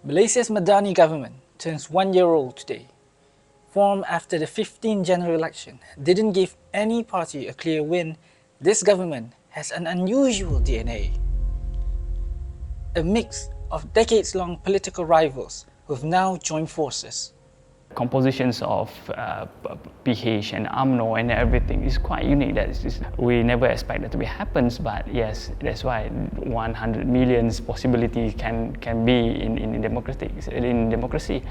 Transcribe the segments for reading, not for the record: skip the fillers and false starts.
Malaysia's Madani Government turns 1 year old today. Formed after the 15th general election didn't give any party a clear win, this government has an unusual DNA. A mix of decades-long political rivals who've now joined forces. Compositions of PH and Umno and everything is quite unique. We never expect that to be happens, but yes, that's why 100 millions possibility can be in democracy.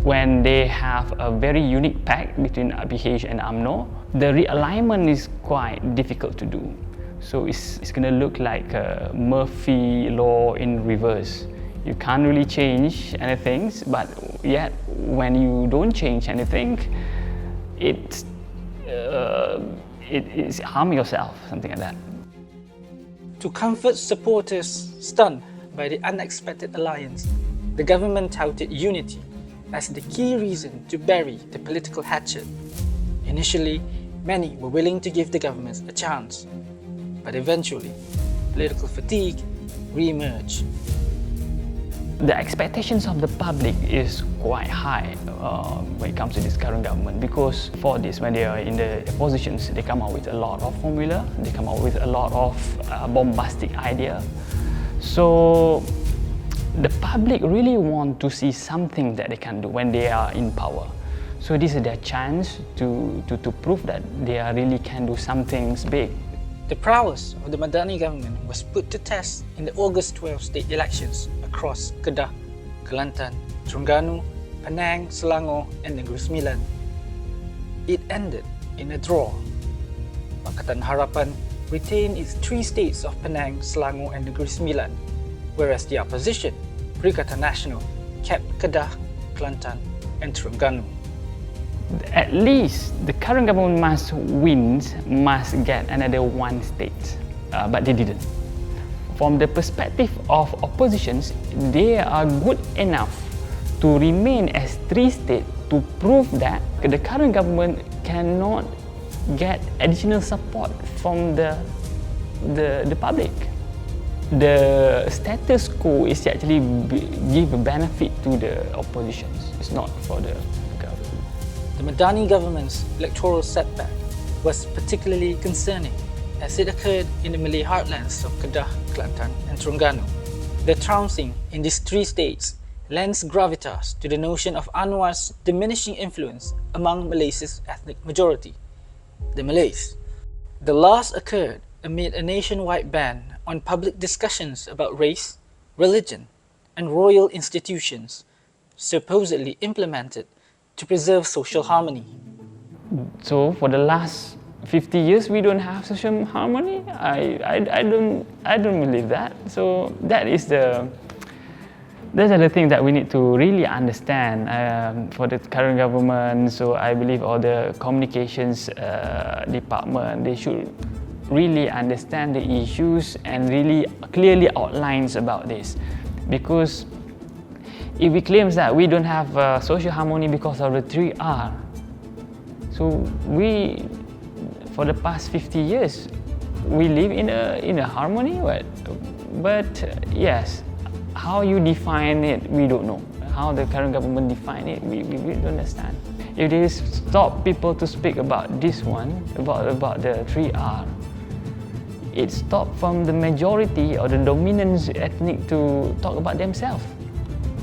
When they have a very unique pact between PH and Umno, the realignment is quite difficult to do. So it's going to look like a Murphy law in reverse. You can't really change anything, but yet when you don't change anything, it's harm yourself, something like that. To comfort supporters stunned by the unexpected alliance, the government touted unity as the key reason to bury the political hatchet. Initially, many were willing to give the government a chance, but eventually, political fatigue re-emerged. The expectations of the public is quite high when it comes to this current government, because for this, when they are in the oppositions, they come out with a lot of formula, they come out with a lot of bombastic idea. So the public really want to see something that they can do when they are in power. So this is their chance to prove that they really can do something big. The prowess of the Madani government was put to test in the August 12 state elections across Kedah, Kelantan, Terengganu, Penang, Selangor and Negeri Sembilan. It ended in a draw. Pakatan Harapan retained its 3 states of Penang, Selangor and Negeri Sembilan, whereas the opposition, Perikatan Nasional, kept Kedah, Kelantan and Terengganu. At least the current government must get another 1 state, but they didn't. From the perspective of oppositions, they are good enough to remain as 3 states to prove that the current government cannot get additional support from the public. The status quo is actually give a benefit to the oppositions. It's not for the government. The Madani government's electoral setback was particularly concerning as it occurred in the Malay heartlands of Kedah, Kelantan and Terengganu. The trouncing in these 3 states lends gravitas to the notion of Anwar's diminishing influence among Malaysia's ethnic majority, the Malays. The loss occurred amid a nationwide ban on public discussions about race, religion and royal institutions, supposedly implemented to preserve social harmony. So for the last 50 years we don't have social harmony? I don't believe that. So those are the things that we need to really understand for the current government. So I believe all the communications department, they should really understand the issues and really clearly outlines about this. Because if we claim that we don't have social harmony because of the 3R, so we, for the past 50 years, we live in a harmony. But yes, how you define it, we don't know. How the current government define it, we don't understand. If they stop people to speak about this one, about the 3R, it stopped from the majority or the dominant ethnic to talk about themselves.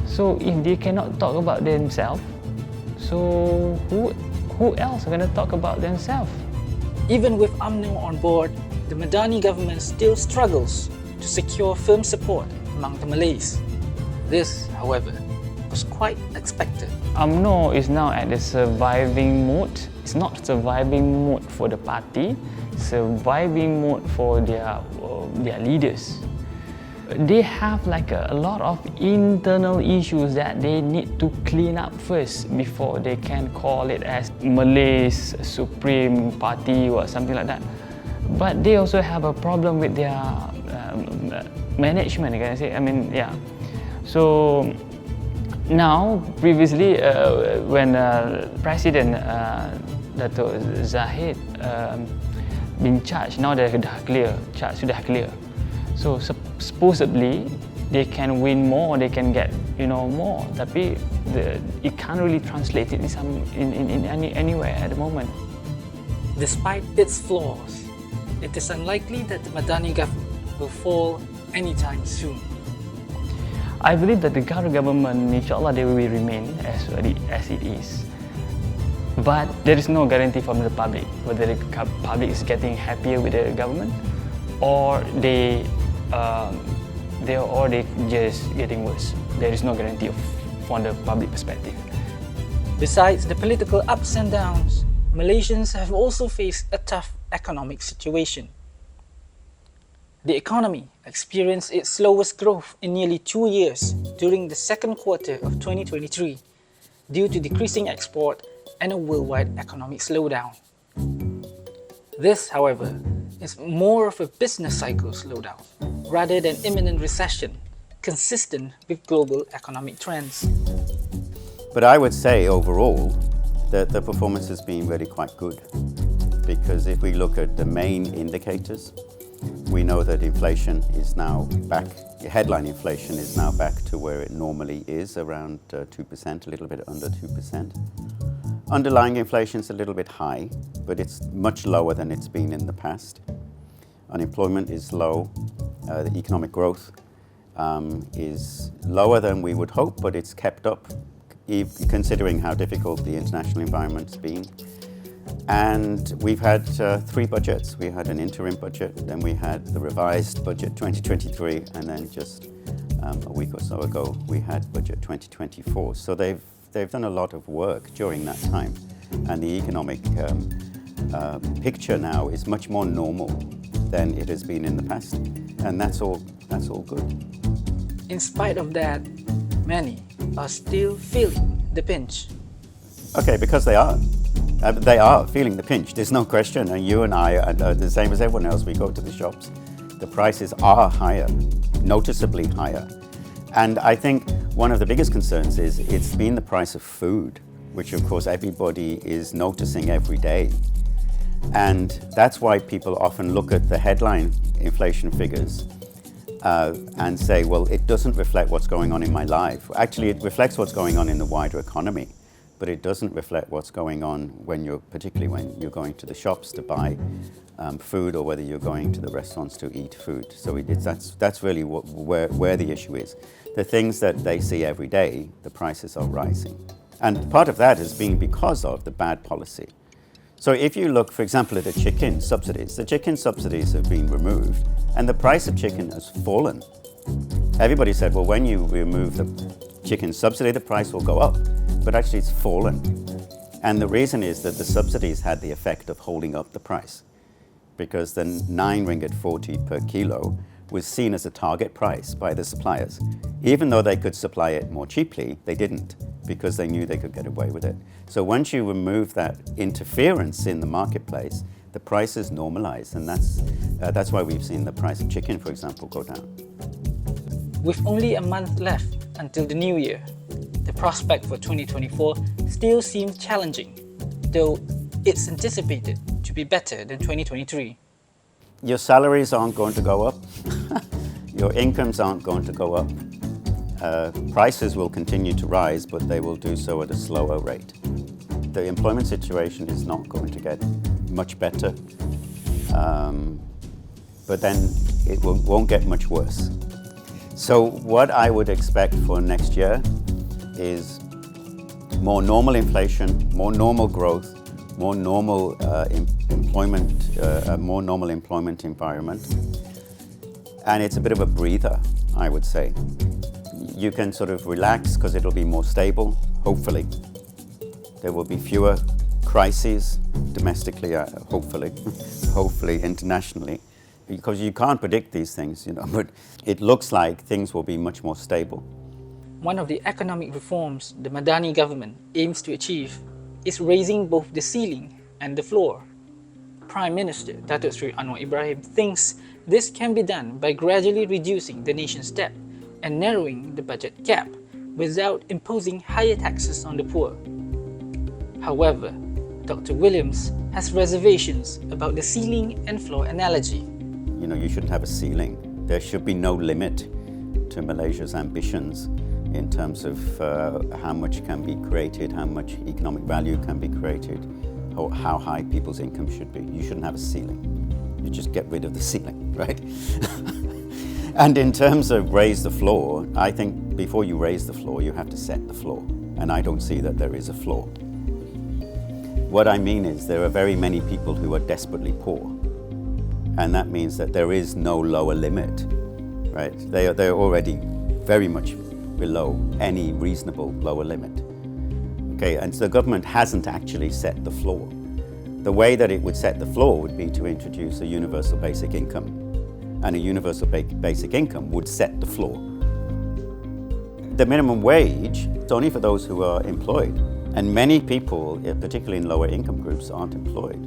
So if they cannot talk about themselves, so who else are going to talk about themselves? Even with UMNO on board, the Madani government still struggles to secure firm support among the Malays. This, however, was quite expected. UMNO is now at the surviving mode. It's not surviving mode for the party, surviving mode for their leaders. They have like a lot of internal issues that they need to clean up first before they can call it as Malay's Supreme Party or something like that. But they also have a problem with their management, can I say? Yeah. So now, previously, when President Datuk Zahid been charged, now charge sudah clear. So supposedly they can win more, or they can get more. Tapi it can't really translate it in anywhere at the moment. Despite its flaws, it is unlikely that the Madani government will fall anytime soon. I believe that the current government, inshallah, they will remain as it is. But there is no guarantee from the public whether the public is getting happier with the government or they just getting worse. There is no guarantee from the public perspective. Besides the political ups and downs, Malaysians have also faced a tough economic situation. The economy experienced its slowest growth in nearly 2 years during the second quarter of 2023 due to decreasing export and a worldwide economic slowdown. This, however, is more of a business cycle slowdown rather than imminent recession, consistent with global economic trends. But I would say overall that the performance has been really quite good, because if we look at the main indicators, we know that inflation is now back, headline inflation is now back to where it normally is, around 2%, a little bit under 2%. Underlying inflation is a little bit high, but it's much lower than it's been in the past. Unemployment is low, the economic growth is lower than we would hope, but it's kept up, considering how difficult the international environment's been. And we've had 3 budgets. We had an interim budget, then we had the revised budget 2023, and then just a week or so ago we had budget 2024. So they've done a lot of work during that time, and the economic picture now is much more normal than it has been in the past, and that's all good. In spite of that, many are still feeling the pinch. Okay, because they are. They are feeling the pinch, there's no question, and you and I are the same as everyone else. We go to the shops, the prices are higher, noticeably higher. And I think one of the biggest concerns is it's been the price of food, which of course everybody is noticing every day. And that's why people often look at the headline inflation figures and say, well, it doesn't reflect what's going on in my life. Actually, it reflects what's going on in the wider economy, but it doesn't reflect what's going on particularly when you're going to the shops to buy food, or whether you're going to the restaurants to eat food. So that's really where the issue is. The things that they see every day, the prices are rising. And part of that has been because of the bad policy. So if you look, for example, at the chicken subsidies have been removed and the price of chicken has fallen. Everybody said, well, when you remove the chicken subsidy, the price will go up. But actually it's fallen. And the reason is that the subsidies had the effect of holding up the price, because the 9 ringgit 40 per kilo was seen as a target price by the suppliers. Even though they could supply it more cheaply, they didn't, because they knew they could get away with it. So once you remove that interference in the marketplace, the prices normalize, and that's why we've seen the price of chicken, for example, go down. With only a month left until the new year, the prospect for 2024 still seems challenging, though it's anticipated to be better than 2023. Your salaries aren't going to go up. Your incomes aren't going to go up. Prices will continue to rise, but they will do so at a slower rate. The employment situation is not going to get much better, but then it won't get much worse. So what I would expect for next year is more normal inflation, more normal growth, more normal employment, a more normal employment environment. And it's a bit of a breather, I would say. You can sort of relax because it'll be more stable, hopefully. There will be fewer crises domestically, hopefully, hopefully internationally, because you can't predict these things, but it looks like things will be much more stable. One of the economic reforms the Madani government aims to achieve is raising both the ceiling and the floor. Prime Minister Datuk Seri Anwar Ibrahim thinks this can be done by gradually reducing the nation's debt and narrowing the budget gap without imposing higher taxes on the poor. However, Dr. Williams has reservations about the ceiling and floor analogy. You shouldn't have a ceiling. There should be no limit to Malaysia's ambitions in terms of how much can be created, how much economic value can be created, or how high people's income should be. You shouldn't have a ceiling. You just get rid of the ceiling, right? And in terms of raise the floor, I think before you raise the floor, you have to set the floor. And I don't see that there is a floor. What I mean is there are very many people who are desperately poor. And that means that there is no lower limit, right? They're already very much below any reasonable lower limit. Okay, and so the government hasn't actually set the floor. The way that it would set the floor would be to introduce a universal basic income. And a universal basic income would set the floor. The minimum wage is only for those who are employed. And many people, particularly in lower income groups, aren't employed.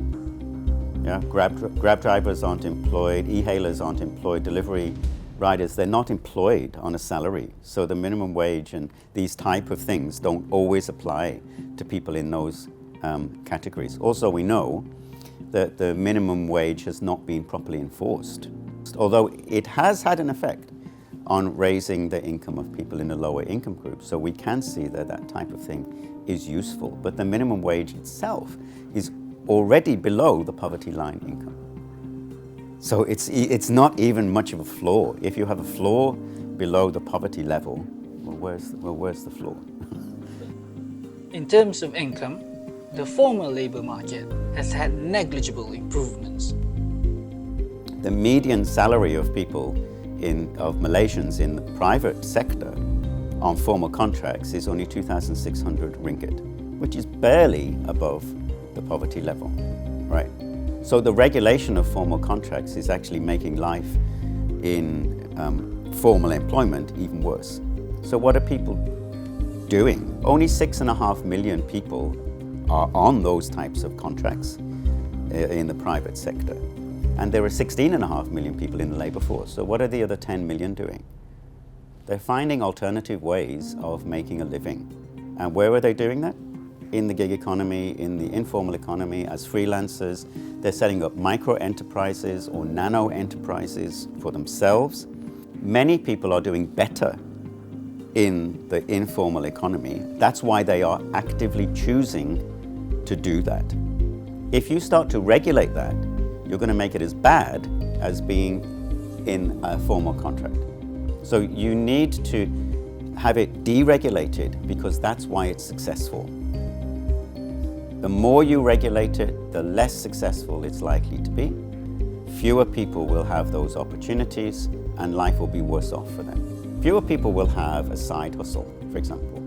Yeah, Grab drivers aren't employed, e-hailers aren't employed, delivery riders, they're not employed on a salary. So the minimum wage and these type of things don't always apply to people in those categories. Also, we know that the minimum wage has not been properly enforced, although it has had an effect on raising the income of people in the lower income groups. So we can see that that type of thing is useful, but the minimum wage itself is already below the poverty line income. So it's not even much of a floor. If you have a floor below the poverty level, where's the floor? In terms of income, the formal labour market has had negligible improvements. The median salary of people of Malaysians in the private sector on formal contracts is only 2,600 ringgit, which is barely above the poverty level, right? So the regulation of formal contracts is actually making life in formal employment even worse. So what are people doing? Only 6.5 million people are on those types of contracts in the private sector. And there are 16.5 million people in the labour force. So what are the other 10 million doing? They're finding alternative ways of making a living. And where are they doing that? In the gig economy, in the informal economy, as freelancers. They're setting up micro enterprises or nano enterprises for themselves. Many people are doing better in the informal economy. That's why they are actively choosing to do that. If you start to regulate that, you're going to make it as bad as being in a formal contract. So you need to have it deregulated because that's why it's successful. The more you regulate it, the less successful it's likely to be. Fewer people will have those opportunities and life will be worse off for them. Fewer people will have a side hustle, for example.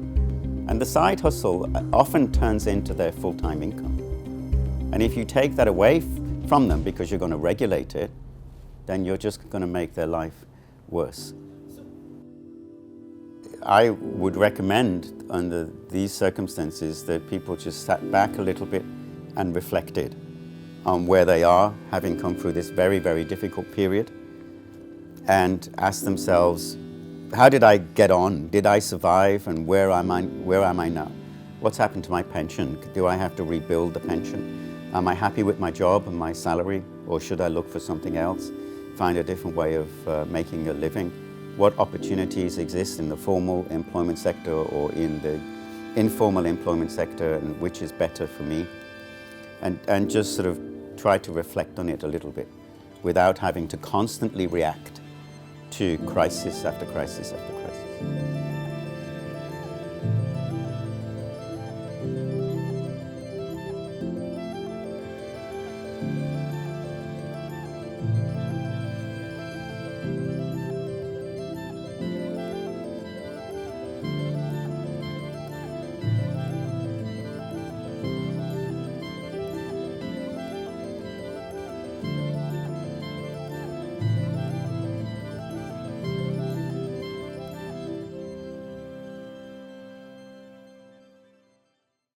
And the side hustle often turns into their full-time income. And if you take that away from them because you're going to regulate it, then you're just going to make their life worse. I would recommend under these circumstances that people just sat back a little bit and reflected on where they are, having come through this very, very difficult period, and ask themselves, how did I get on? Did I survive? And where am I now? What's happened to my pension? Do I have to rebuild the pension? Am I happy with my job and my salary? Or should I look for something else? Find a different way of making a living? What opportunities exist in the formal employment sector or in the informal employment sector, and which is better for me? And just sort of try to reflect on it a little bit without having to constantly react to crisis after crisis after crisis.